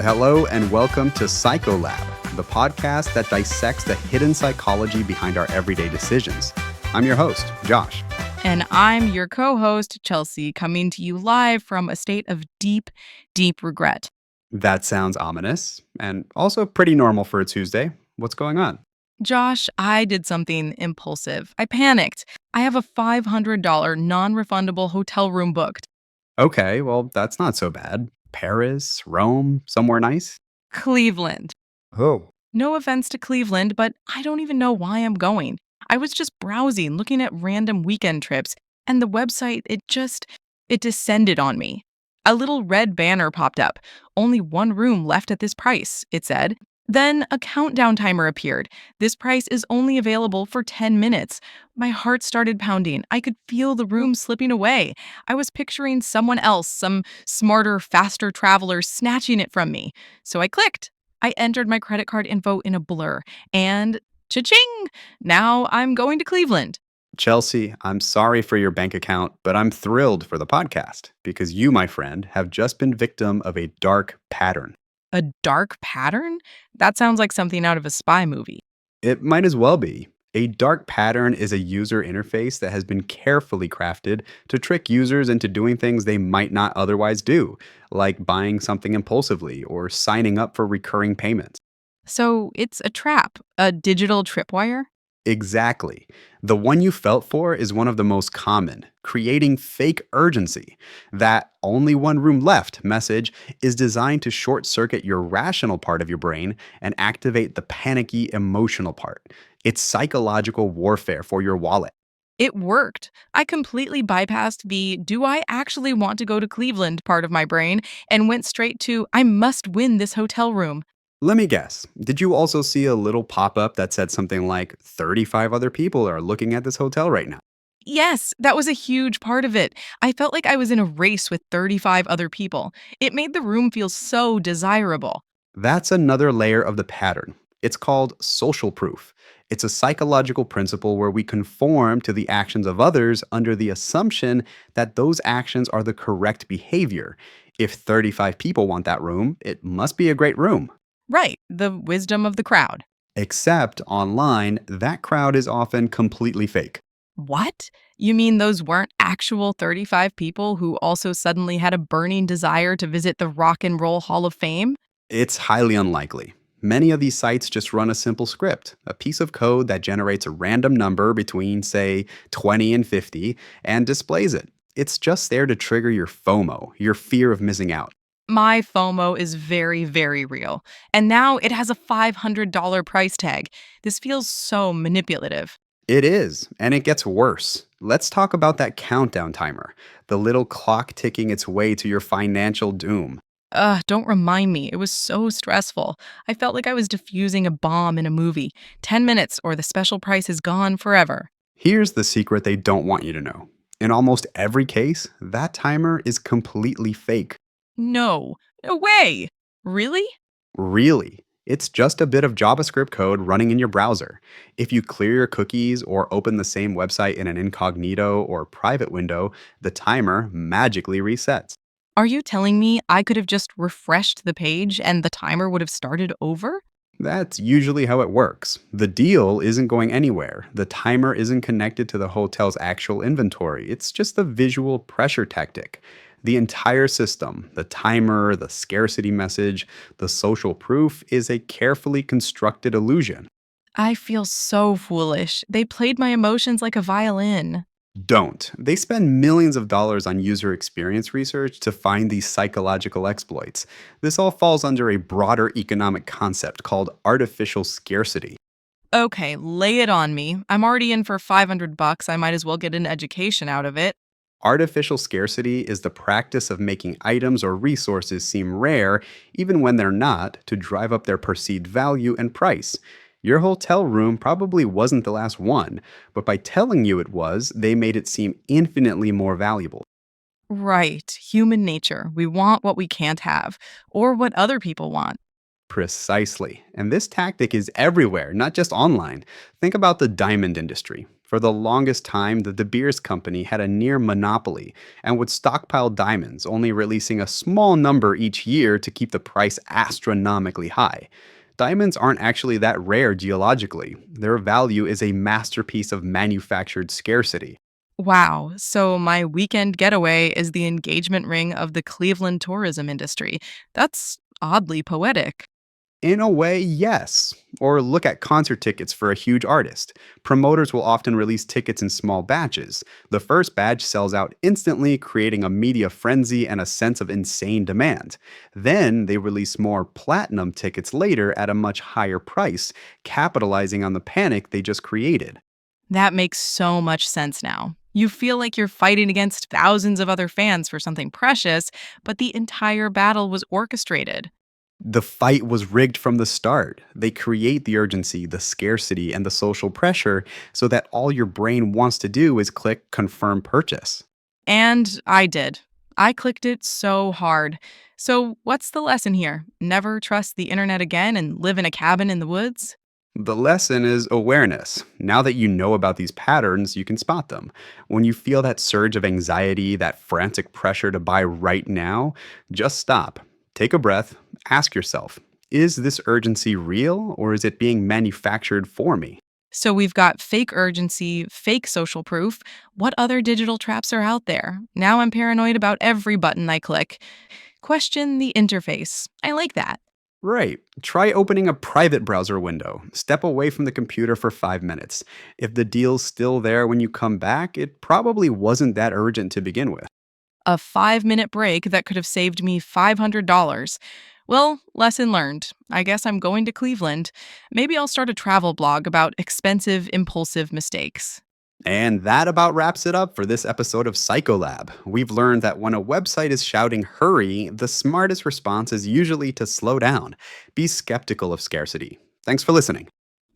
Hello and welcome to Psycholab, the podcast that dissects the hidden psychology behind our everyday decisions. I'm your host, Josh. And I'm your co-host, Chelsea, coming to you live from a state of deep, deep regret. That sounds ominous and also pretty normal for a Tuesday. What's going on? Josh, I did something impulsive. I panicked. I have a $500 non-refundable hotel room booked. Okay, well, that's not so bad. Paris, Rome, somewhere nice? Cleveland. Oh. No offense to Cleveland, but I don't even know why I'm going. I was just browsing, looking at random weekend trips, and the website, it descended on me. A little red banner popped up. Only one room left at this price, it said. Then a countdown timer appeared. This price is only available for 10 minutes. My heart started pounding. I could feel the room slipping away. I was picturing someone else, some smarter, faster traveler snatching it from me. So I clicked. I entered my credit card info in a blur, and cha-ching! Now I'm going to Cleveland. Chelsea, I'm sorry for your bank account, but I'm thrilled for the podcast because you, my friend, have just been victim of a dark pattern. A dark pattern? That sounds like something out of a spy movie. It might as well be. A dark pattern is a user interface that has been carefully crafted to trick users into doing things they might not otherwise do, like buying something impulsively or signing up for recurring payments. So it's a trap, a digital tripwire? Exactly. The one you felt for is one of the most common, creating fake urgency. That only one room left message is designed to short circuit your rational part of your brain and activate the panicky emotional part. It's psychological warfare for your wallet. It worked. I completely bypassed the do I actually want to go to Cleveland part of my brain and went straight to I must win this hotel room. Let me guess. Did you also see a little pop up that said something like 35 other people are looking at this hotel right now? Yes, that was a huge part of it. I felt like I was in a race with 35 other people. It made the room feel so desirable. That's another layer of the pattern. It's called social proof. It's a psychological principle where we conform to the actions of others under the assumption that those actions are the correct behavior. If 35 people want that room, it must be a great room. Right, the wisdom of the crowd. Except online, that crowd is often completely fake. What? You mean those weren't actual 35 people who also suddenly had a burning desire to visit the Rock and Roll Hall of Fame? It's highly unlikely. Many of these sites just run a simple script, a piece of code that generates a random number between, say, 20 and 50, and displays it. It's just there to trigger your FOMO, your fear of missing out. My FOMO is very, very real. And now it has a $500 price tag. This feels so manipulative. It is, and it gets worse. Let's talk about that countdown timer, the little clock ticking its way to your financial doom. Don't remind me. It was so stressful. I felt like I was defusing a bomb in a movie. 10 minutes or the special price is gone forever. Here's the secret they don't want you to know. In almost every case, that timer is completely fake. No. No way. Really? Really. It's just a bit of JavaScript code running in your browser. If you clear your cookies or open the same website in an incognito or private window, the timer magically resets. Are you telling me I could have just refreshed the page and the timer would have started over? That's usually how it works. The deal isn't going anywhere. The timer isn't connected to the hotel's actual inventory. It's just a visual pressure tactic. The entire system, the timer, the scarcity message, the social proof, is a carefully constructed illusion. I feel so foolish. They played my emotions like a violin. Don't. They spend millions of dollars on user experience research to find these psychological exploits. This all falls under a broader economic concept called artificial scarcity. Okay, lay it on me. I'm already in for $500. I might as well get an education out of it. Artificial scarcity is the practice of making items or resources seem rare, even when they're not, to drive up their perceived value and price. Your hotel room probably wasn't the last one, but by telling you it was, they made it seem infinitely more valuable. Right, human nature. We want what we can't have, or what other people want. Precisely. And this tactic is everywhere, not just online. Think about the diamond industry. For the longest time, the De Beers company had a near monopoly and would stockpile diamonds, only releasing a small number each year to keep the price astronomically high. Diamonds aren't actually that rare geologically. Their value is a masterpiece of manufactured scarcity. Wow. So my weekend getaway is the engagement ring of the Cleveland tourism industry. That's oddly poetic. In a way, yes. Or look at concert tickets for a huge artist. Promoters will often release tickets in small batches. The first batch sells out instantly, creating a media frenzy and a sense of insane demand. Then they release more platinum tickets later at a much higher price, capitalizing on the panic they just created. That makes so much sense now. You feel like you're fighting against thousands of other fans for something precious, but the entire battle was orchestrated. The fight was rigged from the start. They create the urgency, the scarcity, and the social pressure so that all your brain wants to do is click confirm purchase. And I did. I clicked it so hard. So, what's the lesson here? Never trust the internet again and live in a cabin in the woods? The lesson is awareness. Now that you know about these patterns, you can spot them. When you feel that surge of anxiety, that frantic pressure to buy right now, just stop. Take a breath. Ask yourself, is this urgency real or is it being manufactured for me? So, we've got fake urgency, fake social proof. What other digital traps are out there? Now I'm paranoid about every button I click. Question the interface. I like that. Right. Try opening a private browser window. Step away from the computer for 5 minutes. If the deal's still there when you come back, it probably wasn't that urgent to begin with. A 5-minute break that could have saved me $500. Well, lesson learned. I guess I'm going to Cleveland. Maybe I'll start a travel blog about expensive, impulsive mistakes. And that about wraps it up for this episode of Psycholab. We've learned that when a website is shouting hurry, the smartest response is usually to slow down. Be skeptical of scarcity. Thanks for listening.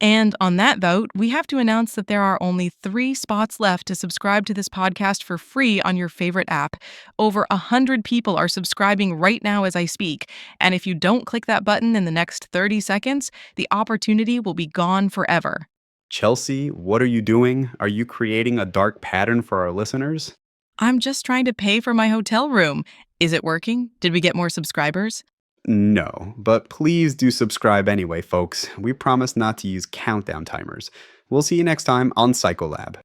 And on that note, we have to announce that there are only 3 spots left to subscribe to this podcast for free on your favorite app. Over 100 people are subscribing right now as I speak. And if you don't click that button in the next 30 seconds, the opportunity will be gone forever. Chelsea, what are you doing? Are you creating a dark pattern for our listeners? I'm just trying to pay for my hotel room. Is it working? Did we get more subscribers? No, but please do subscribe anyway, folks. We promise not to use countdown timers. We'll see you next time on Psycholab.